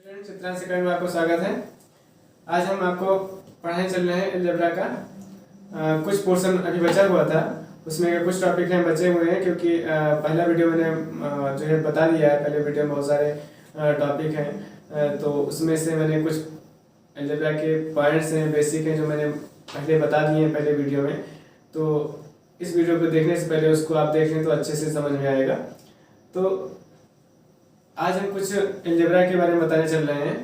Friends, Chitransh academy में आपको स्वागत है। आज हम आपको पढ़ाने चल रहे हैं अलजेब्रा का कुछ पोर्शन अभी बचा हुआ था, उसमें कुछ टॉपिक हैं बचे हुए हैं क्योंकि पहला वीडियो मैंने जो है बता दिया है। पहले वीडियो में बहुत सारे टॉपिक हैं, तो उसमें से मैंने कुछ अलजेब्रा के पॉइंट्स हैं, बेसिक हैं, जो मैंने पहले बता दिए हैं पहले वीडियो में। तो इस वीडियो को देखने से पहले उसको आप देख लें तो अच्छे से समझ में आएगा। तो आज हम कुछ अलजेब्रा के बारे में बताने चल रहे हैं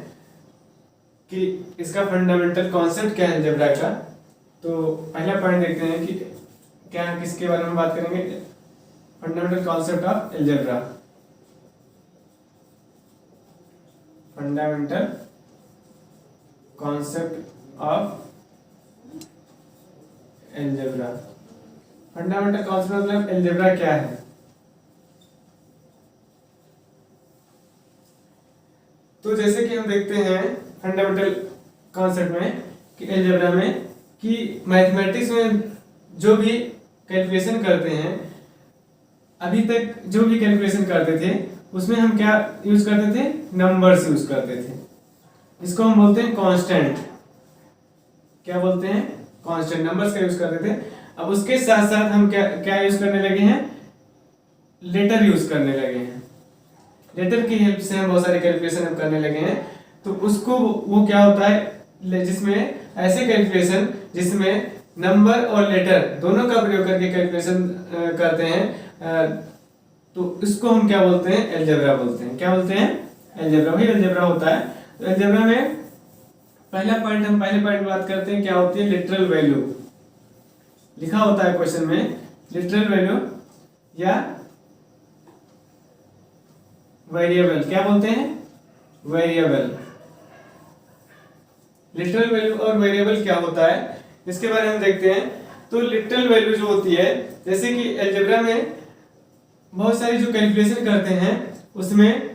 कि इसका फंडामेंटल कॉन्सेप्ट क्या है अलजेब्रा का। तो पहला पॉइंट देखते हैं कि क्या किसके बारे में बात करेंगे। Fundamental concept of algebra. Fundamental concept of algebra. Fundamental concept मतलब अलजेब्रा क्या है। तो जैसे कि हम देखते हैं फंडामेंटल कॉन्सेप्ट में कि अलजेब्रा में कि मैथमेटिक्स में जो भी कैलकुलेशन करते हैं, अभी तक जो भी कैलकुलेशन करते थे उसमें हम क्या यूज करते थे, नंबर्स यूज करते थे। इसको हम बोलते हैं कांस्टेंट। क्या बोलते हैं, कांस्टेंट, नंबर्स का यूज करते थे। अब उसके साथ साथ हम क्या यूज करने लगे हैं, लेटर यूज करने लगे हैं। लेटर की हेल्प से हम बहुत सारे कैलकुलेशन हम करने लगे हैं। तो उसको वो क्या होता है, जिसमें ऐसे कैलकुलेशन जिसमें नंबर और लेटर दोनों का प्रयोग करके कैलकुलेशन करते हैं, तो इसको हम क्या बोलते हैं, अलजेब्रा बोलते हैं। क्या बोलते हैं, अलजेब्रा। वही अलजेब्रा होता है। तो अलजेब्रा में पहले पॉइंट बात करते हैं, क्या होती है, लिटरल वैल्यू। लिखा होता है क्वेश्चन में लिटरल वैल्यू या वेरिएबल। क्या बोलते हैं, वेरिएबल। लिटरल वैल्यू और वेरिएबल क्या होता है, इसके बारे में देखते हैं। तो लिटरल वैल्यू जो होती है, जैसे कि अलजेब्रा में बहुत सारी जो कैलकुलेशन करते हैं, उसमें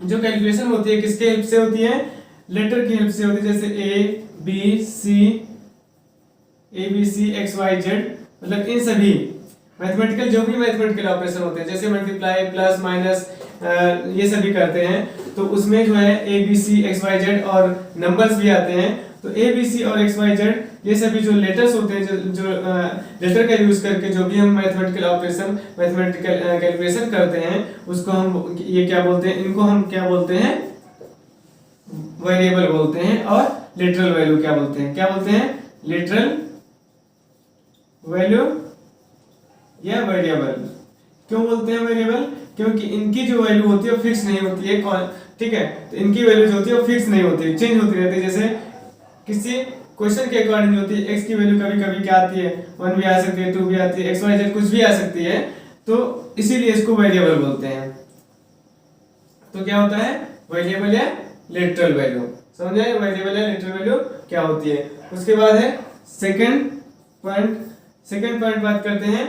जो कैलकुलेशन होती है किसके हेल्प से होती है, लेटर की हेल्प से होती है। जैसे A B C X Y Z, मतलब इन सभी मैथमेटिकल जो भी मैथमेटिकल ऑपरेशन होते हैं, जैसे मल्टीप्लाई प्लस माइनस ये सभी करते हैं, तो उसमें जो है A B C X Y Z और नंबर्स भी आते हैं। तो ए बी सी और एक्स वाई जेड ये सभी जो लेटर्स होते हैं, जो लेटर का यूज करके जो भी हम मैथमेटिकल ऑपरेशन, मैथमेटिकल कैलकुलेशन करते हैं, उसको हम ये क्या बोलते हैं, इनको हम क्या बोलते हैं, वेरिएबल बोलते हैं। और लिटरल वैल्यू क्या बोलते हैं, लिटरल वैल्यू या वेरिएबल। क्यों बोलते हैं वेरिएबल, क्योंकि इनकी जो वैल्यू होती है वो फिक्स नहीं होती है। ठीक है, तो इनकी वैल्यू जो होती है वो फिक्स नहीं होती है, चेंज होती रहती है। जैसे किसी क्वेश्चन के अकॉर्डिंग होती है। एक्स की वैल्यू कभी कभी क्या आती है, 1 भी आ सकती है, 2 भी आती है, एक्स वाई जेड कुछ भी आ सकती है। तो इसीलिए इसको वेरिएबल बोलते हैं। तो क्या होता है, वेरिएबल या लिटरल वैल्यू। समझ आए, वेरिएबल या लिटरल वैल्यू क्या होती है। उसके बाद है सेकंड पॉइंट बात करते हैं,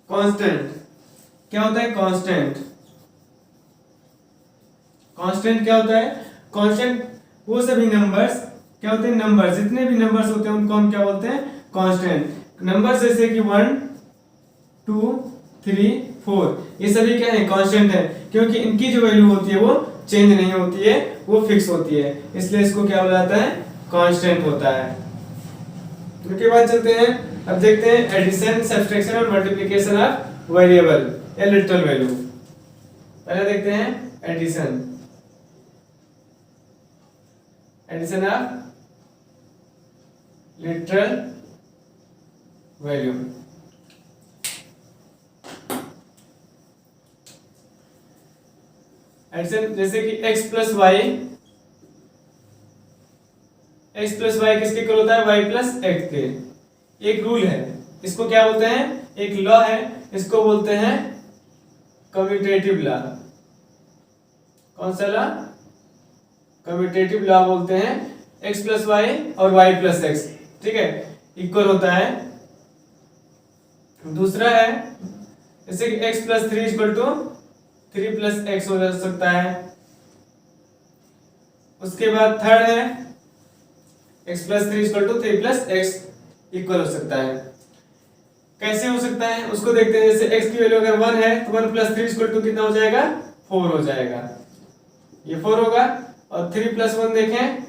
कांस्टेंट। क्या होता है कांस्टेंट, क्या होता है, कांस्टेंट वो सभी नंबर्स क्या होते हैं, नंबर्स जितने भी नंबर्स होते हैं उनको हम क्या बोलते हैं, कांस्टेंट। नंबर्स जैसे कि 1 2 3 4 ये सभी क्या है, कांस्टेंट है, क्योंकि इनकी जो वैल्यू होती है वो चेंज नहीं होती है, वो फिक्स होती है, इसलिए इसको क्या बोला जाता है, कांस्टेंट होता है। उसके बाद चलते हैं, अब देखते हैं एडिशन, सब्सट्रैक्शन और मल्टीप्लिकेशन ऑफ वेरिएबल या लिटरल वैल्यू। पहले देखते हैं addition of literal value. Addition जैसे कि x प्लस वाई किसके इक्वल होता है, y प्लस एक्स के। एक रूल है, इसको क्या बोलते हैं, एक लॉ है, इसको बोलते हैं कम्यूटेटिव लॉ। कौन सा लॉ, कम्यूटेटिव लॉ बोलते हैं। x प्लस वाई और y प्लस एक्स, ठीक है, इक्वल होता है। दूसरा है जैसे कि x plus 3 equal to 3 plus X हो सकता है। उसके बाद थर्ड है x plus 3 equal to 3 plus X equal हो सकता है। कैसे हो सकता है उसको देखते हैं। जैसे x की वैल्यू अगर 1 है तो 1 प्लस 3 इक्वल टू कितना हो जाएगा, 4 हो जाएगा। ये 4 होगा, और 3 + 1 देखें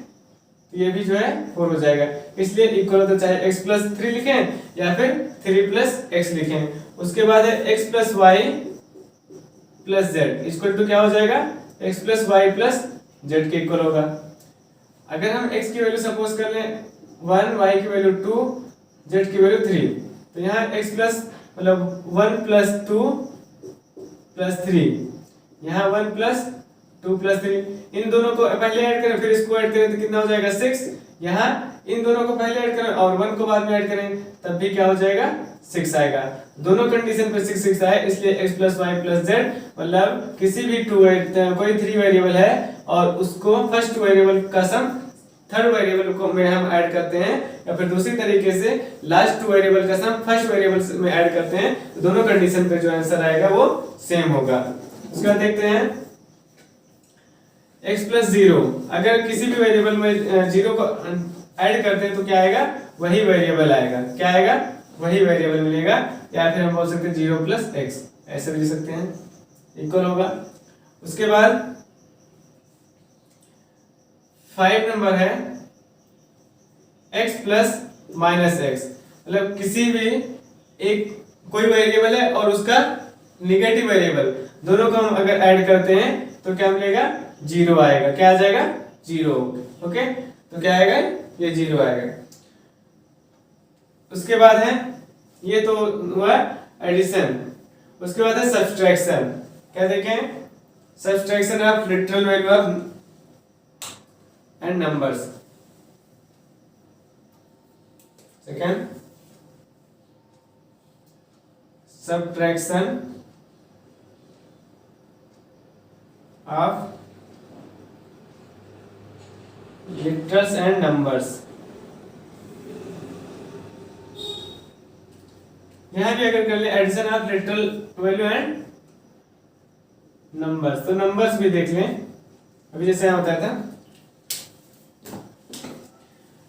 तो ये भी जो है 4 हो जाएगा। इसलिए इक्वल होता है, चाहे x + 3 लिखें या फिर 3 + x लिखें। उसके बाद है x + y + z equal to क्या हो जाएगा, x + y + z के इक्वल होगा। अगर हम x की वैल्यू सपोज कर लें 1, y की वैल्यू 2, z की वैल्यू 3, तो यहाँ x प्लस मतलब 1 + 2 + 3, यहाँ 1 + 2 + 3, इन दोनों को पहले ऐड करें फिर इसको ऐड करें तो कितना हो जाएगा 6। यहाँ इन दोनों को पहले ऐड करें और 1 को बाद में ऐड करें तब भी क्या हो जाएगा 6 आएगा। दोनों कंडीशन पे 6 6 आए, इसलिए x + y + z मतलब किसी भी कोई 3 वेरिएबल है और उसको फर्स्ट वेरिएबल का सम थर्ड वेरिएबल को में हम ऐड करते हैं, या फिर दूसरी तरीके से लास्ट 2 वेरिएबल का सम फर्स्ट वेरिएबल में ऐड करते हैं, तो दोनों कंडीशन पे जो आंसर आएगा वो सेम होगा। उसके बाद देखते हैं x + 0, अगर किसी भी वेरिएबल में 0 को ऐड करते हैं तो क्या आएगा, वही वेरिएबल आएगा। क्या आएगा, वही वेरिएबल मिलेगा, या फिर हम बोल सकते हैं 0 + x, ऐसे भी लिख सकते हैं, इक्वल होगा। उसके बाद 5 नंबर है x + -x, मतलब किसी भी एक कोई वेरिएबल है और उसका निगेटिव वेरिएबल दोनों को हम अगर ऐड करते हैं तो क्या मिलेगा, 0 आएगा। क्या आ जाएगा, 0। ओके, तो क्या आएगा, ये 0 आएगा। उसके बाद है, ये तो हुआ एडिशन। उसके बाद है सब्सट्रैक्शन। क्या देखें, subtraction of literal value of and numbers. Second, subtraction of literals and numbers. यहां भी अगर कर ले addition of literal value and numbers, तो नंबर्स भी देख लें। अभी जैसे यहां बताया था,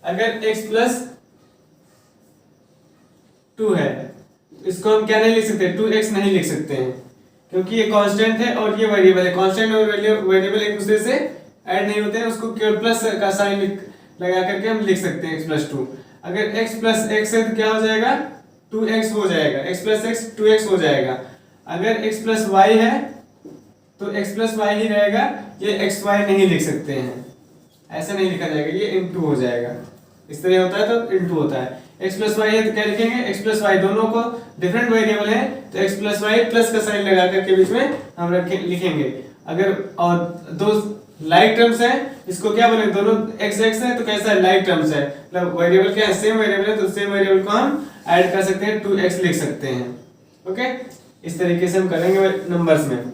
अगर x + 2 है, इसको हम क्या नहीं लिख सकते, 2x नहीं लिख सकते हैं, क्योंकि ये कांस्टेंट है और ये वेरिएबल है। कांस्टेंट और वेरिएबल एक दूसरे से ऐड नहीं होते हैं, उसको केवल प्लस का साइन लगा करके हम लिख सकते हैं x + 2। अगर x + x है तो क्या हो जाएगा, 2x हो जाएगा, x + x 2x हो जाएगा। अगर x + y है तो x + y ही रहेगा, ये xy नहीं लिख सकते हैं, ऐसा नहीं लिखा जाएगा, ये * हो जाएगा। इस तरह होता है तो * होता है। x + y है तो क्या लिखेंगे, x + y, दोनों को डिफरेंट वेरिएबल है तो x + y प्लस का साइन लगा करके बीच में हम लिखेंगे। अगर और दो लाइक टर्म्स है, इसको क्या बोलेंगे, दोनों x x है तो कैसा है, लाइक टर्म्स है, मतलब वेरिएबल क्या है, सेम वेरिएबल है, तो सेम वेरिएबल को हम ऐड कर सकते हैं, 2x लिख सकते हैं। ओके, इस तरीके से हम करेंगे नंबर्स में।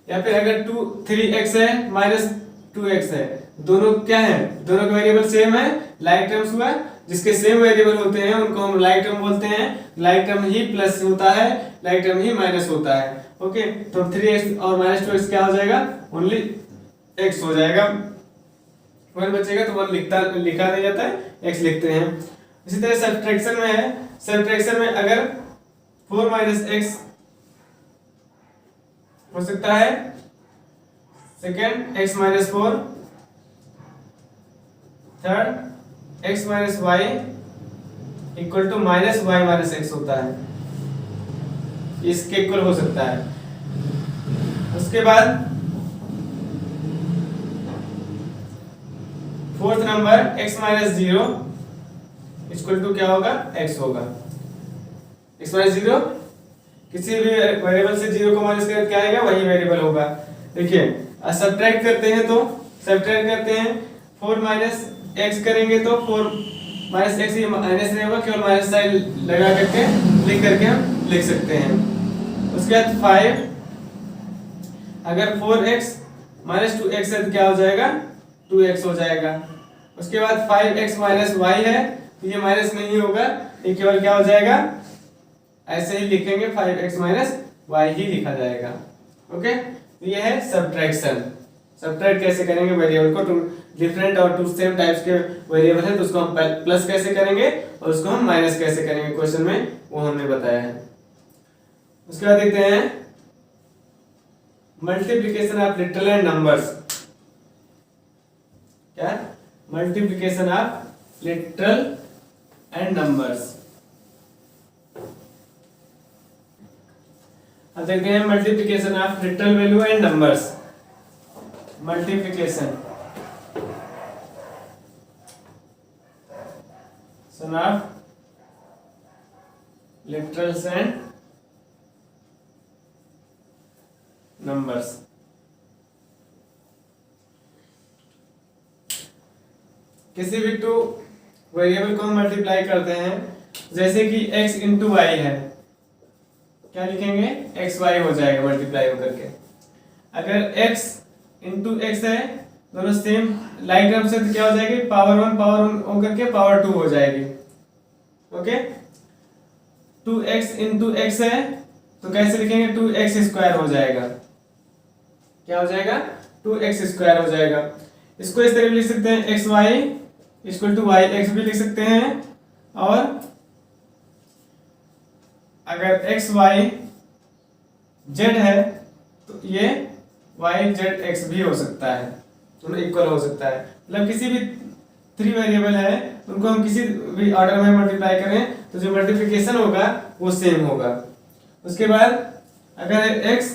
या फिर अगर 3x है -2x है, दोनों क्या है, दोनों का वेरिएबल सेम है, लाइक टर्म्स हुआ, जिसके सेम वेरिएबल होते हैं उनको हम लाइक टर्म बोलते हैं। लाइक टर्म ही प्लस होता है, लाइक टर्म ही माइनस होता है। ओके, तो 3x और -2x क्या हो जाएगा, ओनली x हो जाएगा। 1 बचेगा तो 1 लिखा नहीं जाता है, x लिखते हैं। इसी तरह सब्ट्रैक्शन में है, सब्ट्रैक्शन में अगर 4 - x हो सकता है, second x - 4, third x - y equal to -y - x होता है, इसके इक्वल हो सकता है। उसके बाद 4th number x - 0 equal to क्या होगा, x होगा। x - 0 किसी भी वेरिएबल से 0 को माइनस करके क्या आएगा, वही वेरिएबल होगा। देखिए सब्ट्रैक्ट करते हैं, तो सब्ट्रैक्ट करते हैं 4 - x करेंगे तो 4 - x ही माइनस नहीं होगा, केवल माइनस साइन लगा करके लिख करके हम लिख सकते हैं। उसके बाद 5, अगर 4x - 2x है तो क्या हो जाएगा, 2x हो जाएगा। उसके बाद 5x - y है तो ये माइनस नहीं होगा, ये केवल क्या हो जाएगा, ऐसे ही लिखेंगे, 5x - y ही लिखा जाएगा। ओके, तो ये है सब्ट्रैक्शन। सब्ट्रैक्ट कैसे करेंगे वेरिएबल को, डिफरेंट और टू सेम टाइप्स के वेरिएबल है तो उसको हम प्लस कैसे करेंगे और उसको हम माइनस कैसे करेंगे, क्वेश्चन में वो हमने बताया है। उसके बाद देखते हैं multiplication of literal and numbers. क्या? Multiplication of literal and numbers. अब देखते हैं multiplication of literal value and numbers. Multiplication of literals and numbers. किसी भी टू वेरिएबल को हम मल्टीप्लाई करते हैं, जैसे कि x इंटू वाई है, क्या लिखेंगे? एक्स वाई हो जाएगा मल्टीप्लाई होकर के। अगर x इंटू एक्स है, दोनों सेम लाइक टर्म से, तो क्या हो जाएगी? पावर वन होकर के पावर टू हो जाएगी। ओके, 2x इंटू एक्स है तो कैसे लिखेंगे? 2x स्क्वायर हो जाएगा। क्या हो जाएगा? 2x स्क्वायर हो जाएगा। इसको इस तरह भी लिख सकते हैं, X Y equal to Y X भी लिख सकते हैं, और अगर एक्स वाई जेड है तो ये वाई जेड एक्स भी हो सकता है, दोनों इक्वल हो सकता है। मतलब किसी भी थ्री वेरिएबल है उनको हम किसी भी ऑर्डर में मल्टीप्लाई करें तो जो मल्टीप्लिकेशन होगा वो सेम होगा। उसके बाद अगर x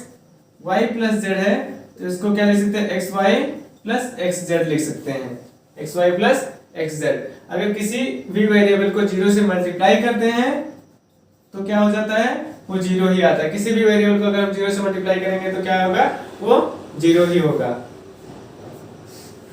y प्लस जेड है तो इसको क्या लिख सकते हैं? X Y plus X Z लिख सकते हैं, X Y plus X Z. अगर किसी भी वेरिएबल को जीरो से मल्टीप्लाई करते हैं तो क्या हो जाता है? वो जीरो ही आता है। किसी भी वेरिएबल को अगर हम जीरो से मल्टीप्लाई करेंगे तो क्या होगा? वो जीरो ही होगा।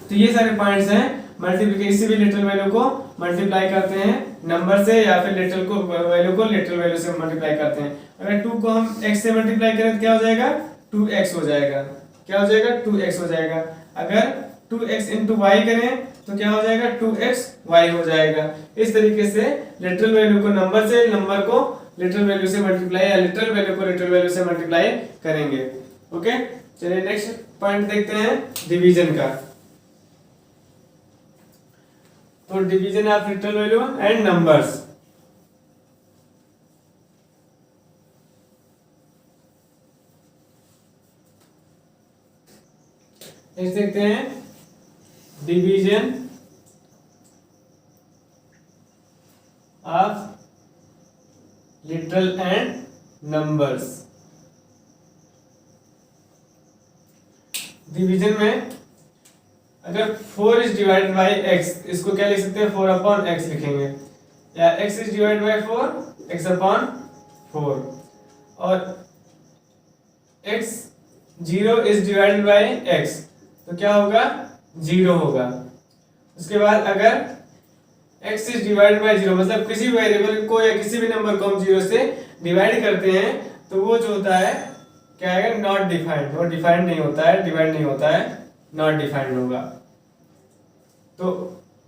तो ये सारे पॉइंट्स हैं मल्टीप्लिकेशन। किसी भी लिटरल वैल्यू को मल्टीप्लाई करते हैं नंबर से, या फिर लिटरल को वैल्यू को लिटरल वैल्यू से मल्टीप्लाई करते हैं। अगर 2 को हम x से मल्टीप्लाई करें तो क्या हो जाएगा? 2x हो जाएगा। क्या हो जाएगा? 2x हो जाएगा। अगर 2x इंटू वाई करें तो क्या हो जाएगा? 2x y हो जाएगा। इस तरीके से लिटरल वैल्यू को नंबर से, नंबर को लिटरल वैल्यू से मल्टीप्लाई, या लिटरल वैल्यू को लिटरल वैल्यू से मल्टीप्लाई करेंगे। ओके, चलिए नेक्स्ट पॉइंट देखते हैं डिवीजन का। तो division of literal value and numbers. Next देखते हैं division of literal and numbers. Division में अगर 4 इज डिवाइडेड बाई x, इसको क्या लिख सकते हैं? 4 अपॉन x लिखेंगे, या x is divided by 4, x upon 4, और x 0 is divided by x तो क्या होगा? 0 होगा। उसके बाद अगर x इज डिवाइडेड बाई 0, मतलब किसी भी वेरिएबल को या किसी भी नंबर को हम 0 से डिवाइड करते हैं तो वो जो होता है क्या है? Not defined. वो डिफाइंड नहीं होता है, डिवाइड नहीं होता है, नॉट डिफाइंड होगा। तो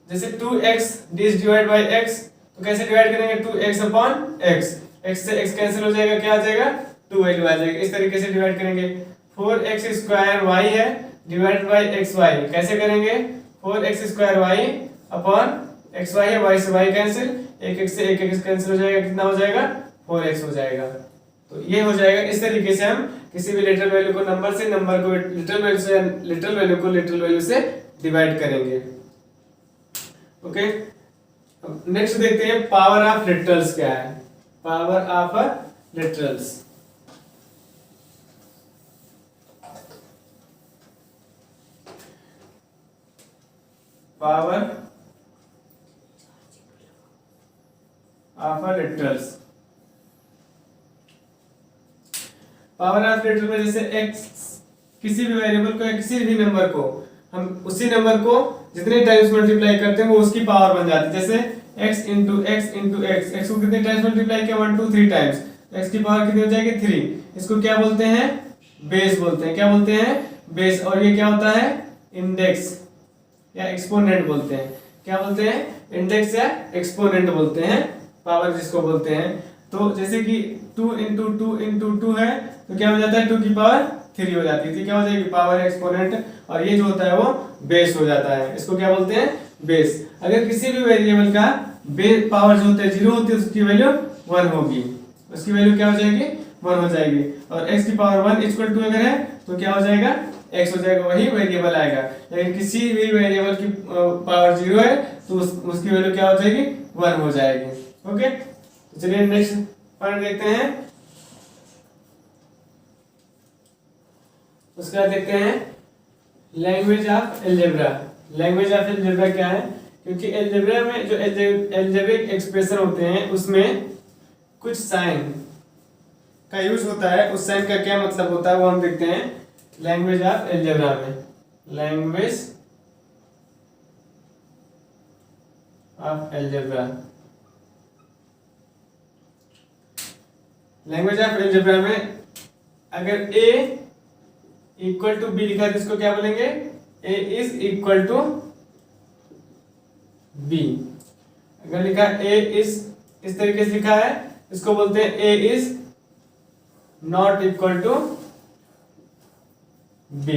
जैसे 2x is divide by x तो कैसे डिवाइड करेंगे? 2x अपॉन x, x से x कैंसिल हो जाएगा, क्या आ जाएगा? 2 वैल्यू आ जाएगी। इस तरीके से डिवाइड करेंगे। 4x स्क्वायर y है डिवाइडेड बाई xy, कैसे करेंगे? 4x square y upon xy है, y से y कैंसिल, एक x से एक x कैंसिल हो जाएगा, कितना हो जाएगा? 4x हो जाएगा। तो ये हो जाएगा। इस तरीके से हम किसी भी लिटरल वैल्यू को नंबर से, नंबर को लिटरल वैल्यू से, लिटरल वैल्यू को लिटरल वैल्यू से डिवाइड करेंगे। ओके, अब नेक्स्ट देखते हैं पावर ऑफ लिटरल्स क्या है। Power of literals. Power of literals. Power of literal में जैसे x, किसी भी वेरिएबल को या किसी भी नंबर को हम उसी नंबर को जितने टाइम्स मल्टीप्लाई करते हैं वो उसकी पावर बन जाती है। जैसे x into x into x, x को कितने टाइम्स मल्टीप्लाई किया? 1 2 3 टाइम्स, x की पावर कितनी हो जाएगी? 3। इसको क्या बोलते हैं? बेस बोलते हैं। क्या बोलते हैं? बेस। और ये क्या होता है? इंडेक्स या एक्सपोनेंट बोलते हैं। क्या बोलते हैं? इंडेक्स या एक्सपोनेंट बोलते हैं, पावर जिसको बोलते हैं। तो जैसे कि 2 इंटू 2 इंटू 2 है तो क्या हो जाता है? 2 की पावर 3 हो जाती है। क्या हो जाएगी? Power exponent. और ये जो होता है वो बेस हो जाता है। इसको क्या बोलते हैं? बेस। अगर किसी भी वेरिएबल का बेस पावर जो होता है 0 होती है, उसकी वैल्यू 1 होगी। उसकी वैल्यू क्या हो जाएगी? वन हो जाएगी, और x की पावर 1 इक्वल टू अगर है तो क्या हो जाएगा, x हो जाएगा, वही वेरिएबल आएगा। लेकिन किसी भी वेरिएबल की पावर 0 है तो उसकी वैल्यू क्या हो जाएगी, 1 हो जाएगी। ओके, तो चलिए नेक्स्ट पॉइंट देखते हैं। उसके बाद देखते हैं language of algebra. Language of algebra क्या है, क्योंकि अलजेब्रा में जो अलजेब्रिक एक्सप्रेशन होते हैं उसमें कुछ साइन का यूज होता है, उस साइन का क्या मतलब होता है वो हम देखते हैं लैंग्वेज ऑफ अलजेब्रा में। Language of algebra, language of algebra में अगर a इक्वल टू बी लिखा है तो इसको क्या बोलेंगे, a is equal to b। अगर लिखा a इज इस तरीके से लिखा है इसको बोलते हैं a is not equal to b।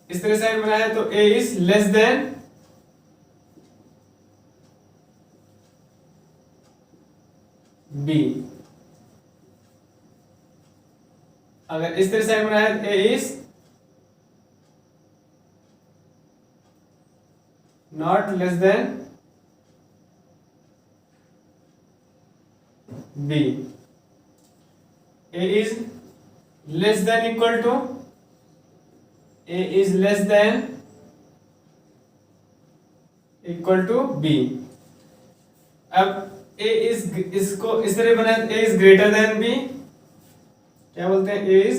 इस तरह से बनाया है तो a is less than b। अगर इस तरह से बनाया है a is not less than b। a is less than equal to, a is less than equal to b। अब a is, इसको इस तरह बना a is greater than b, क्या बोलते हैं, a is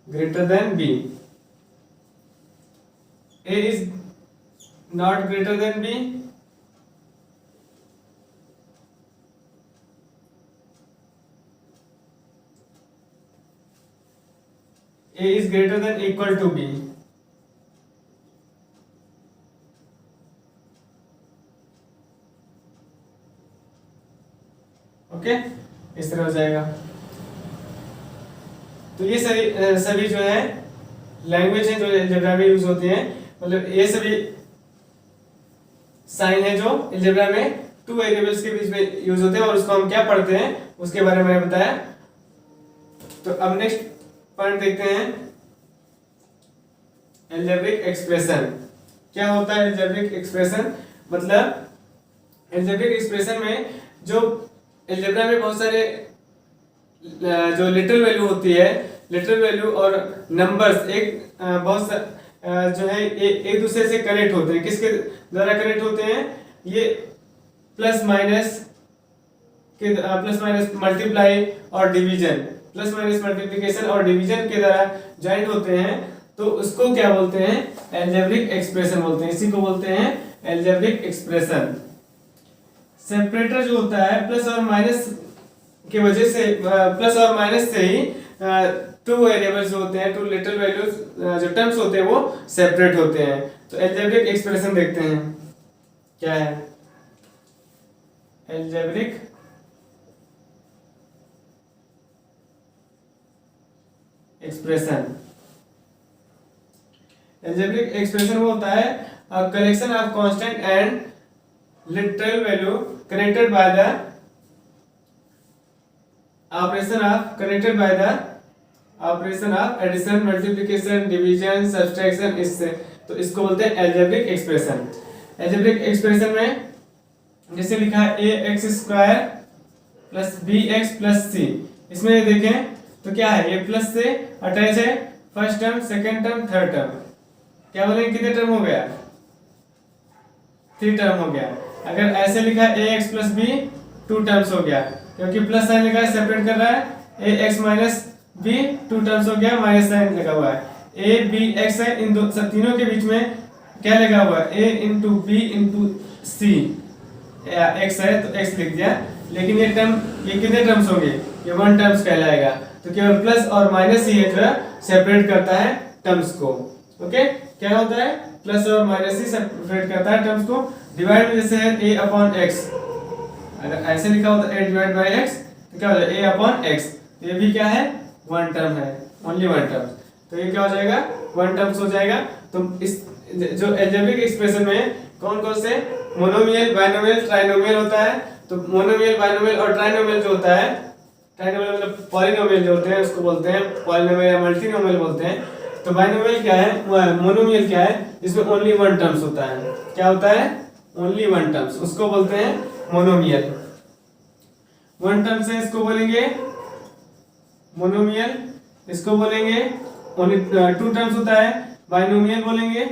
greater than b। a is not greater than b, a is greater than equal to b। Okay, इस तरह हो जाएगा। तो ये सभी जो है लैंग्वेज है जो अलजेब्रा में यूज होती है, मतलब ये सभी साइन है जो अलजेब्रा में टू वेरिएबल्स के बीच में यूज होते हैं, और उसको हम क्या पढ़ते हैं उसके बारे में मैंने बताया। तो अब नेक्स्ट पॉइंट देखते हैं अलजेब्रिक एक्सप्रेशन। क्या होता है अलजेब्रिक एक्सप्रेशन, मतलब अलजेब्रिक एक्सप्रेशन में जो अलजेब्रा में बहुत सारे जो लिटरल वैल्यू होती है, लिटरल वैल्यू और नंबर्स एक बहुत जो है एक दूसरे से कनेक्ट होते हैं। किसके द्वारा कनेक्ट होते हैं, ये प्लस माइनस मल्टीप्लाई और डिवीजन, प्लस माइनस मल्टीप्लिकेशन और डिवीजन के द्वारा ज्वाइंट होते हैं, तो उसको क्या बोलते हैं, अलजेब्रिक एक्सप्रेशन बोलते हैं। इसी को बोलते हैं अलजेब्रिक एक्सप्रेशन। सेपरेटर जो होता है प्लस और माइनस की वजह से, प्लस और माइनस से ही टू वेरिएबल्स होते हैं, टू लिटरल वैल्यूज जो टर्म्स होते हैं वो सेपरेट होते हैं। तो अलजेब्रिक एक्सप्रेशन देखते हैं क्या है, अलजेब्रिक एक्सप्रेशन। अलजेब्रिक एक्सप्रेशन वो होता है collection of constant and literal value connected by the operation of addition, multiplication, division, subtraction, इससे, तो इसको बोलते हैं अलजेब्रिक एक्सप्रेशन। अलजेब्रिक एक्सप्रेशन में जैसे लिखा है ax square plus bx plus c, इसमें देखें तो क्या है, ये प्लस से अटैच है first term, second term, third term, क्या बोलेंगे कितने टर्म हो गया, 3 टर्म हो गया। अगर ऐसे लिखा है ax प्लस b 2 टर्म्स हो गया, क्योंकि प्लस साइन लिखा है सेपरेट कर रहा है, ax माइनस b 2 टर्म्स हो गया, माइनस साइन लगा हुआ है, a b x है, इन तीनों के बीच में क्या लगा हुआ है, a into b into c, x है तो x लिख दिया, लेकिन ये कितने टर्म्स होंगे, ये 1 टर्म्स कहलाएगा। तो केवल प्लस और माइनस ही है जो है सेपरेट करता है टर्म्स को। ओके, क्या होता है, प्लस और माइनस ही सेपरेट करता है टर्म्स को। डिवाइड में जैसे है a अपॉन x, अगर ऐसे लिखा होता है a डिवाइड बाय x तो क्या हो जाएगा a अपॉन x, ये भी क्या है 1 टर्म है, ओनली 1 टर्म, तो ये क्या हो जाएगा 1 टर्म्स हो जाएगा। तो इस जो अलजेब्रिक एक्सप्रेशन में कौन कौन से मोनोमियल, बाइनोमियल, ट्राइनोमियल होता है। तो मोनोमियल, बाइनोमियल और ट्राइनोमियल जो होता है, ट्राइनोमियल मतलब पॉलिनोमियल जो होते हैं उसको बोलते हैं पॉलिनोमियल या मल्टीनोमियल बोलते हैं। तो बाइनोमियल क्या है, मोनोमियल क्या है, इसमें ओनली वन टर्म्स होता है। क्या होता है, ओनली वन टर्म्स, उसको बोलते हैं मोनोमियल। वन टर्म्स है इसको बोलेंगे मोनोमियल, इसको बोलेंगे ओनली टू टर्म्स होता है बाइनोमियल बोलेंगे,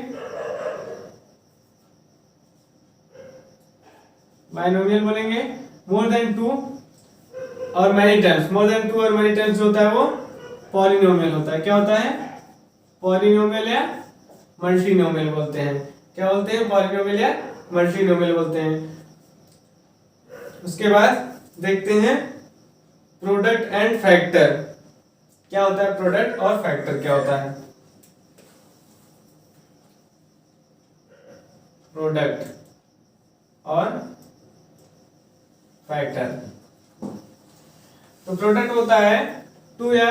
बाइनोमियल बोलेंगे। मोर देन टू और many terms, more than two और मैनी टर्म्स जो होता है वो पॉलिनोमियल होता है। क्या होता है, पॉलिनोमियल या मल्टीनोमियल बोलते हैं। क्या बोलते हैं, पॉलिनोमियल या मल्टीनोमियल बोलते हैं। उसके बाद देखते हैं प्रोडक्ट एंड फैक्टर। क्या होता है प्रोडक्ट और फैक्टर क्या होता है। प्रोडक्ट और फैक्टर, तो प्रोडक्ट होता है टू या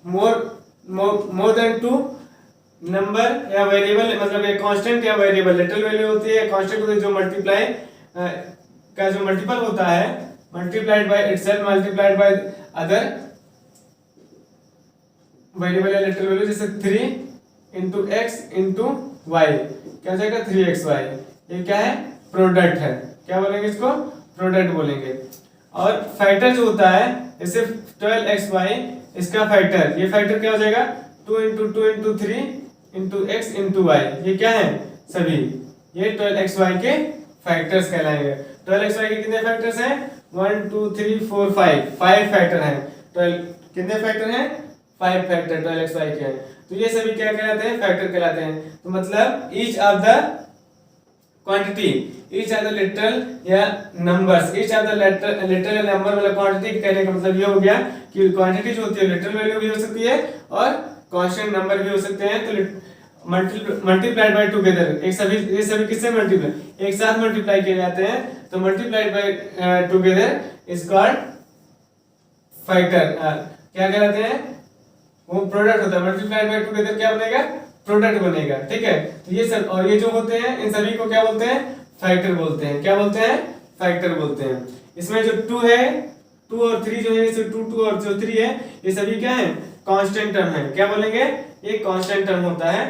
मोर देन टू नंबर या वेरिएबल, मतलब एक कांस्टेंट या वेरिएबल, लिटरल वैल्यू होती है, कांस्टेंट होती है जो मल्टीप्लाई का जो मल्टीपल होता है, multiplied by itself, multiplied by other variable या लिटरल वैल्यू, जैसे 3 इंटू एक्स इंटू वाई, क्या हो जाएगा 3xy। ये क्या है, प्रोडक्ट है। क्या बोलेंगे इसको, प्रोडक्ट बोलेंगे। और फैक्टर जो होता है, जैसे 12xy, इसका फैक्टर, ये फैक्टर क्या हो जाएगा 2 into 2 into 3 into x into y, ये क्या है सभी, ये 12xy के फैक्टर्स कहलाएंगे। 12xy के कितने फैक्टर्स हैं, 1 2 3 4 5 फैक्टर हैं। 12 कितने फैक्टर हैं, 5 फैक्टर 12xy के हैं। तो ये सभी क्या कहलाते हैं, फैक्टर कहलाते हैं। तो मतलब each of the quantity, each of the literal या numbers, each of the literal या नंबर, मतलब क्वांटिटी कहने का मतलब ये हो गया कि क्वांटिटी जो होती है लिटरल वैल्यू भी हो सकती है और कांस्टेंट नंबर भी हो सकते हैं। तो मल्टीप्लाइड बाय टुगेदर, एक सभी, ये सभी किससे मल्टीप्लाई, एक साथ मल्टीप्लाई किए जाते हैं। तो multiplied by together is called factor. क्या कहलाते हैं, वो प्रोडक्ट होता है। मल्टीप्लाइड बाय टुगेदर क्या बनेगा, प्रोडक्ट बनेगा। ठीक है, तो ये सब, और ये जो होते हैं इन सभी को क्या बोलते हैं, फैक्टर बोलते हैं। क्या बोलते हैं, फैक्टर बोलते हैं। इसमें जो 2 है, 2 और 3 जो है, इसमें 2 2 और जो 3 है, ये सभी क्या है, कांस्टेंट टर्म है। क्या बोलेंगे, ये कांस्टेंट टर्म होता है।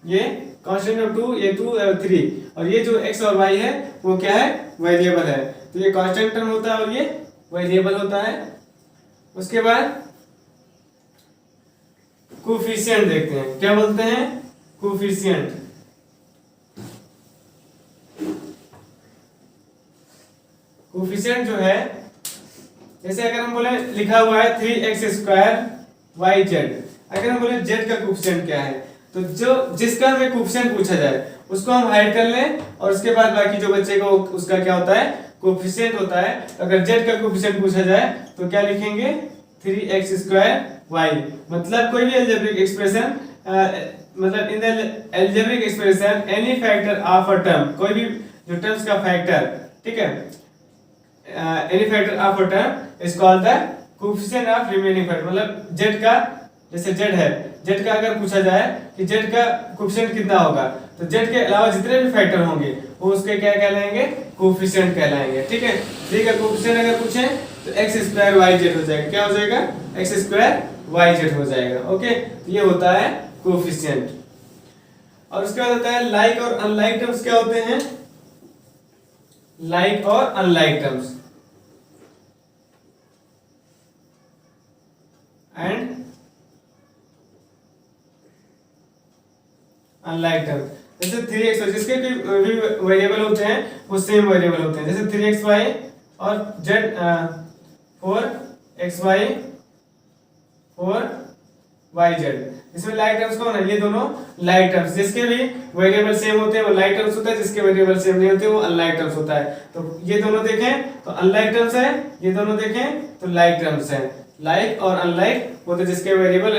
ये कांस्टेंट ऑफ 2, ये 2 और 3, और ये जो x और y है वो क्या है, वेरिएबल है। तो ये कांस्टेंट टर्म होता है और ये वेरिएबल होता है। उसके बाद कोफिशिएंट देखते हैं। क्या बोलते हैं, कोफिशिएंट। कोफिशिएंट जो है, जैसे अगर हम बोले लिखा हुआ है 3x² yz, अगर हम बोले z का कोफिशिएंट क्या है, तो जो जिसका हमें कोफिशिएंट पूछा जाए उसको हम हाइड कर लें, और उसके बाद बाकी जो बच्चे को उसका क्या होता है, कोफिशिएंट होता है। अगर z का कोफिशिएंट पूछा जाए तो क्या लिखेंगे, 3x²y। मतलब कोई भी अलजेब्रिक एक्सप्रेशन, मतलब in the algebraic expression any factor of a term, कोई भी जो टर्म्स का फैक्टर, ठीक है, any factor of a term is called the coefficient of remaining factor. मतलब z का, जैसे z है, z का अगर पूछा जाए कि z का कोफिशिएंट कितना होगा, तो z के अलावा जितने भी फैक्टर होंगे वो उसके क्या कहलाएंगे, कोफिशिएंट कहलाएंगे। ठीक है, 3 का कोफिशिएंट अगर पूछे तो x² yz हो जाएगा। क्या हो जाएगा, x² yz हो जाएगा। ओके, तो ये होता है कोफिशिएंट। और उसके बाद होता है लाइक और अनलाइक टर्म्स। क्या होते हैं, लाइक और unlike terms and unlike terms. जैसे 3x, जिसके भी वेरिएबल होते हैं वो सेम वेरिएबल होते हैं। जैसे 3xy और z 4xy 4yz, इसमें लाइक टर्म्स कौन है, ये दोनों लाइक टर्म्स। जिसके भी वेरिएबल सेम होते हैं वो लाइक टर्म्स होता है, जिसके वेरिएबल सेम नहीं होते वो अनलाइक टर्म्स होता है। तो ये दोनों देखें तो अनलाइक टर्म्स है, ये दोनों देखें तो लाइक टर्म्स है। लाइक और अनलाइक होते हैं, जिसके वेरिएबल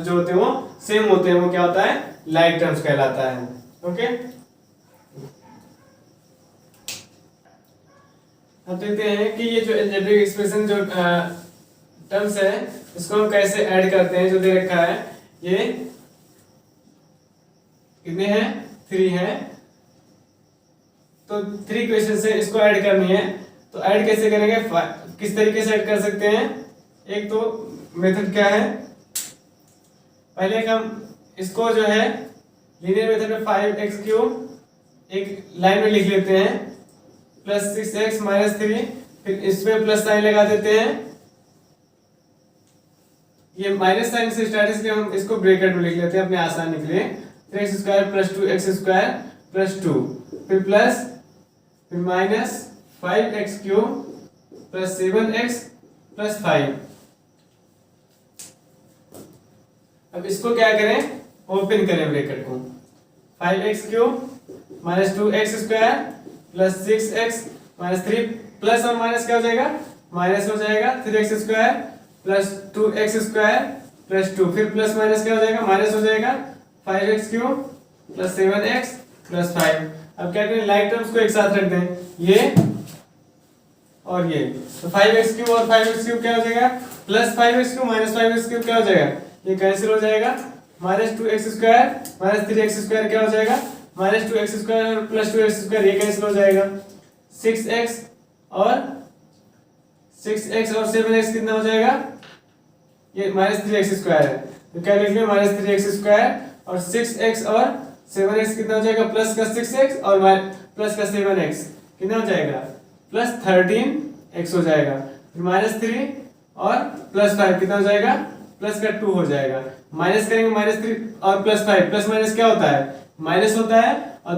जो होते हैं वो सेम होते हैं, वो क्या होता है, लाइक टर्म्स कहलाता है। ओके, अब देखते हैं कि ये जो अलजेब्रिक एक्सप्रेशन जो टर्म्स है इसको हम कैसे ऐड करते हैं। जो दे रखा है ये कितने हैं, 3 हैं। तो 3 क्वेश्चन है, इसको ऐड करनी है। तो ऐड कैसे करेंगे, किस तरीके से ऐड कर सकते हैं? एक तो मेथड क्या है, पहले हम इसको जो है लीनियर मेथड में 5x³ एक लाइन में लिख लेते हैं, प्लस 6x माइनस 3, फिर इसमें प्लस साइन लगा देते हैं। ये माइनस साइन से स्टार्ट, इसलिए हम इसको ब्रैकेट में लिख लेते हैं अपने आसानी के लिए। 3x² प्लस 2x² प्लस 2, फिर प्लस, फिर minus 5x³ plus 7x plus 5। अब इसको क्या करें, ओपन करें ब्रैकेट को। 5x³ minus 2x² plus 6x minus 3, plus और माइनस क्या हो जाएगा, माइनस हो जाएगा। 3x² प्लस 2x² प्लस 2, फिर प्लस माइनस क्या हो जाएगा, माइनस हो जाएगा। 5x³ plus 7x plus 5। अब क्या करें, लाइक टर्म्स को एक साथ रख दें, ये और ये। तो 5x³ और 5x³ क्या हो जाएगा, प्लस 5x³ माइनस 5x³ क्या हो जाएगा, ये कैंसिल हो जाएगा। माइनस 2x² माइनस 3x² क्या हो जाएगा, माइनस 2x² प्लस 2x² ये कैंसिल हो जाएगा। 6x और 7x कितना हो जाएगा, ये माइनस 3x² है, तो क्या लिख लें, माइनस 3x² और 6x और 7x कितना हो जाएगा, प्लस का 6x और प्लस का 7x कितना हो जाएगा, प्लस 13x हो जाएगा। फिर माइनस 3 और प्लस 5 कितना हो जाएगा, प्लस का 2 हो जाएगा। माइनस करेंगे माइनस 3 और प्लस 5, प्लस माइनस क्या होता है, माइनस होता है, और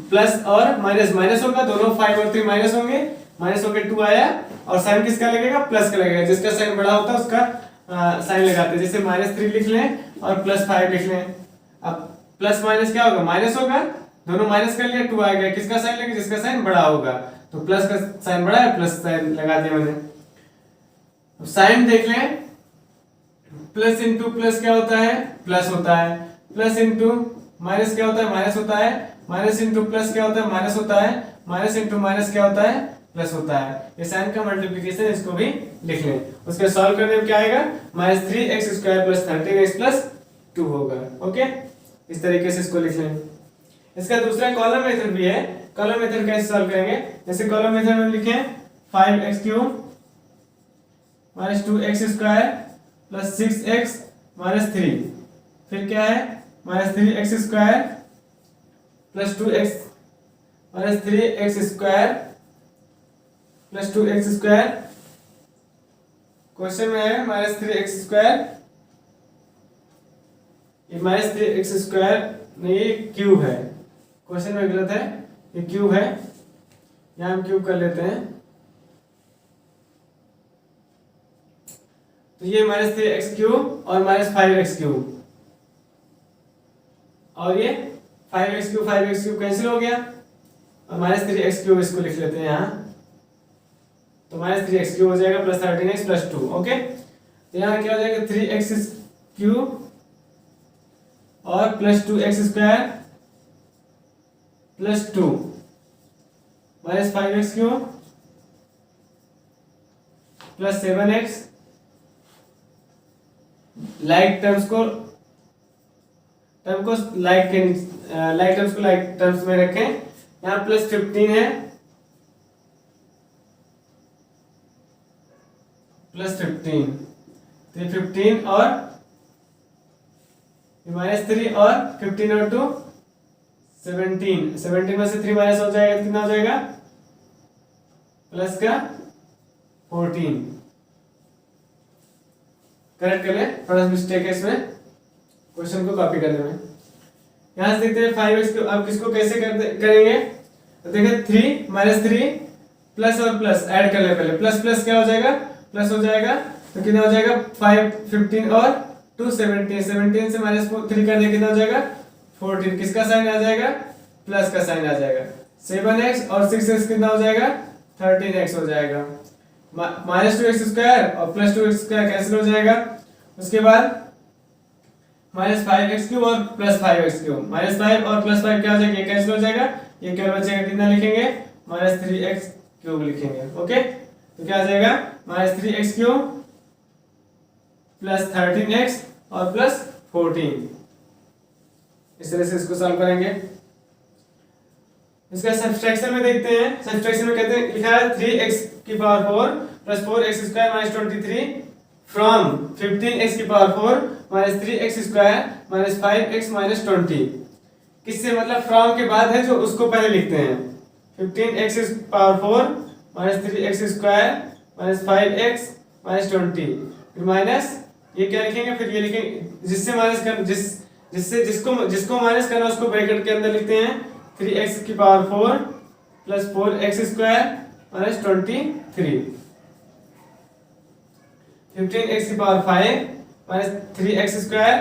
प्लस और माइनस माइनस होगा, दोनों 5 और 3 माइनस होंगे, माइनस होकर 2 आया, और साइन किसका लगेगा, प्लस का लगेगा। जिसका साइन बड़ा होता है उसका साइन लगाते हैं, जैसे माइनस 3 लिख लें और प्लस 5 लिख लें। अब प्लस माइनस क्या होगा, माइनस होगा, दोनों माइनस कर लिया, 2 आ गया, किसका साइन लगेगा, जिसका साइन बड़ा होगा। तो प्लस का साइन बड़ा है, प्लस साइन लगा दिया मैंने। अब साइन देख लें, प्लस इंटू प्लस क्या होता है, प्लस होता है, प्लस इंटू माइनस क्या होता है, माइनस होता है, माइनस इंटू प्लस क्या होता है, माइनस होता है, माइनस इंटू माइनस क्या होता है, प्लस होता है। ये साइन का मल्टीप्लिकेशन, इसको भी लिख लें। उसके सॉल्व करने में क्या आएगा, minus 3x² plus 13x plus 2 होगा। ओके, इस तरीके से इसको लिख लें। इसका दूसरा कॉलम मेथड भी है। कॉलम मेथड कैसे सॉल्व करेंगे, जैसे कॉलम मेथड में लिखें 5x³ minus 2x² plus 6x minus 3, फिर क्या है, minus 3x² plus 2x minus 3x² plus 2x²। Question में है माइनस 3x², ये माइनस 3x² नहीं, ये क्यूब है, क्वेश्चन में गलत है, ये क्यूब है, यहां हम क्यूब कर लेते हैं। तो ये माइनस 3x³ और माइनस 5x³ और ये 5x³ कैंसिल हो गया, और माइनस 3x³ इसको लिख लेते हैं यहाँ। तो माइनस 3x³ हो जाएगा प्लस 13x प्लस 2। ओके, तो यहाँ क्या हो जाएगा, 3x³ और plus 2x² plus 2 minus 5x³ plus 7x। Like terms को लाइक टर्म्स को लाइक टर्म्स में रखें। यहाँ प्लस 15 है, प्लस 15, तो 15 और माइनस 3 और 15 और 2 17 में से 3 माइनस हो जाएगा, कितना हो जाएगा, प्लस का 14। करेक्ट कर ले, थोड़ा मिस्टेक है इसमें क्वेश्चन को कॉपी करने में। यहां से देखते हैं 5x, अब किसको कैसे करेंगे, तो देखिए 3 माइनस 3 प्लस और प्लस ऐड कर ले, पहले प्लस प्लस क्या हो जाएगा, प्लस हो जाएगा, तो कितना हो जाएगा, 5 15 और 2 17, 17 से माइनस 3 कर दे, कितना हो जाएगा 14, किसका साइन आ जाएगा, प्लस का साइन आ जाएगा। 7x और 6x कितना हो जाएगा, 13x हो जाएगा। माइनस 2x² और प्लस 2x² कैंसिल हो जाएगा। उसके बाद माइनस 5x³ और प्लस 5x³, माइनस 5 और प्लस 5 क्या हो जाएगा, ये कैंसिल हो जाएगा, ये क्या बचेगा, कितना लिखेंगे, माइनस 3x³ लिखेंगे। ओके, तो क्या आ जाएगा, माइनस 3x³ प्लस 13x और प्लस 14। इस तरह से इसको सॉल्व करेंगे। इसका सब्सट्रैक्शन में देखते हैं। सब्सट्रैक्शन में कहते हैं लिखा है 3x की power 4 plus 4x square minus 23 from 15x की power 4 minus 3x square minus 5x minus 20। किससे मतलब फ्रॉम के बाद है जो उसको पहले लिखते हैं। 15x power 4 minus 3x square minus 5x minus 20 फिर माइनस ये क्या लिखेंगे, फिर ये लिखेंगे जिससे माइनस कर जिसको माइनस करना उसको ब्रैकेट के अंदर लिखते हैं 3x की power 4 plus 4x square minus 23 15x की power 5 minus 3x square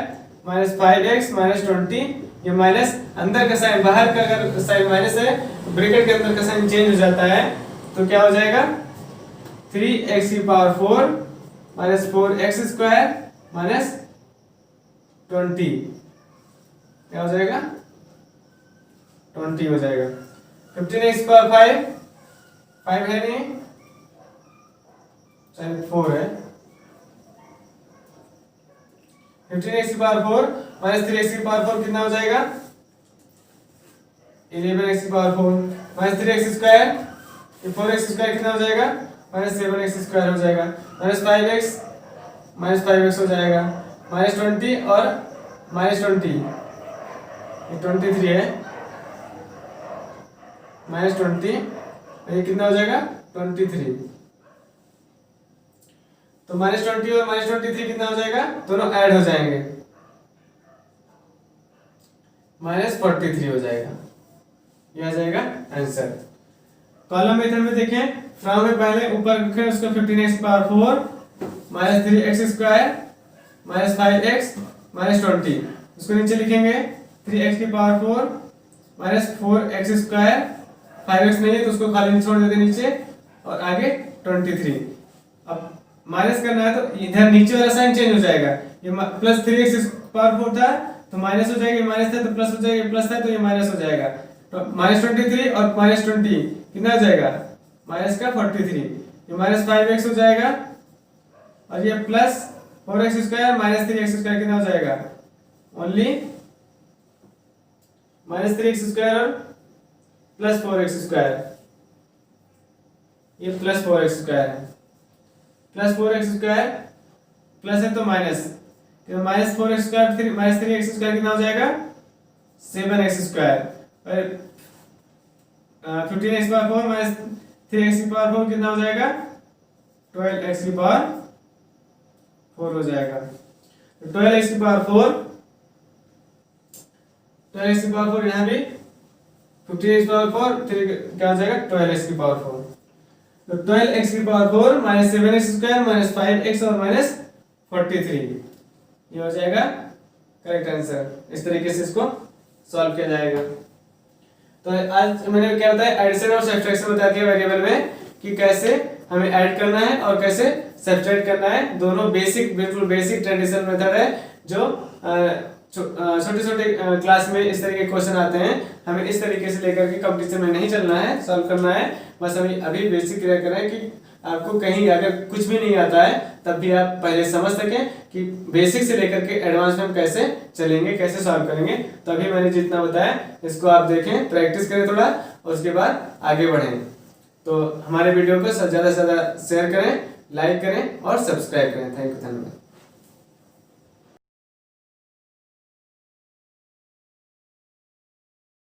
minus 5x minus 20। ये माइनस अंदर का साइन, बाहर का अगर साइन माइनस है ब्रैकेट के अंदर का साइन चेंज हो जाता है तो क्या हो जाएगा 3x की power 4 minus 4x square minus 20 क्या हो जाएगा 20 हो जाएगा। 15x पावर 5 है नहीं, 4 है। 15x की पावर 4 माइनस 3x की पावर 4 कितना हो जाएगा 11x की power 4 minus 3x square, 4x square कितना हो जाएगा माइनस 7x स्क्वायर हो जाएगा माइनस 5x हो जाएगा माइनस 20 और माइनस 20 23 है माइनस 20 ये कितना हो जाएगा 23। तो माइनस 20 और माइनस 23 कितना हो जाएगा, दोनों ऐड हो जाएंगे माइनस 43 हो जाएगा। ये आ जाएगा आंसर। कॉलम मेथड में देखें, फ्रॉम में पहले ऊपर लिखें उसको 15x power 4 minus 3x square minus 5x minus 20। उसको नीचे लिखेंगे 3x की power 4 minus 4x square, 5x नहीं है तो उसको खाली छोड़ देते नीचे और आगे 23। अब माइनस करना है तो इधर नीचे वाला साइन चेंज हो जाएगा। ये प्लस 3x पावर 4 था तो माइनस हो जाएगा, माइनस था तो प्लस हो जाएगा, प्लस था तो ये माइनस हो जाएगा। तो माइनस 23 और माइनस 20 कितना हो जाएगा माइनस का 43। ये माइनस 5x हो जाएगा और ये plus 4x square minus 3x square कितना हो जाएगा ओनली माइनस 3x स्क्वायर और प्लस 4x स्क्वायर। ये प्लस 4x स्क्वायर है, प्लस 4x स्क्वायर प्लस है तो minus, minus 4x square minus 3x square कितना हो जाएगा 7x स्क्वायर और 15x पावर 4 माइनस 3x की पावर 4 कितना हो जाएगा 12x की पावर 4 हो जाएगा। 12x की पावर 4 12x की पावर 4 यहाँ भी 15x पावर 4 फिर क्या हो जाएगा 12x की पावर 4। तो 12x की power 4 minus 7x square minus 5x और माइनस 43 ये हो जाएगा करेक्ट आंसर। इस तरीके से इसको सॉल्व किया जाएगा। तो आज मैंने क्या बताया एडिशन और सब्ट्रैक्शन बता दिया वेरिएबल में कि कैसे हमें ऐड करना है और कैसे सब्ट्रैक्ट करना है। दोनों बेसिक बिल्कुल बेसिक ट्रेडिशनल मेथड है जो छोटे छोटे क्लास में इस तरीके के क्वेश्चन आते हैं। हमें इस तरीके से लेकर के कंपटीशन में नहीं चलना है, सॉल्व करना है। बस हमें अभी बेसिक क्लियर करें कि आपको कहीं अगर कुछ भी नहीं आता है तब भी आप पहले समझ सकें कि बेसिक से लेकर के एडवांस में हम कैसे चलेंगे, कैसे सॉल्व करेंगे। तो अभी मैंने जितना बताया इसको आप देखें, प्रैक्टिस करें थोड़ा और उसके बाद आगे बढ़ें। तो हमारे वीडियो को ज़्यादा से ज़्यादा शेयर करें, लाइक करें और सब्सक्राइब करें। थैंक यू, धन्यवाद।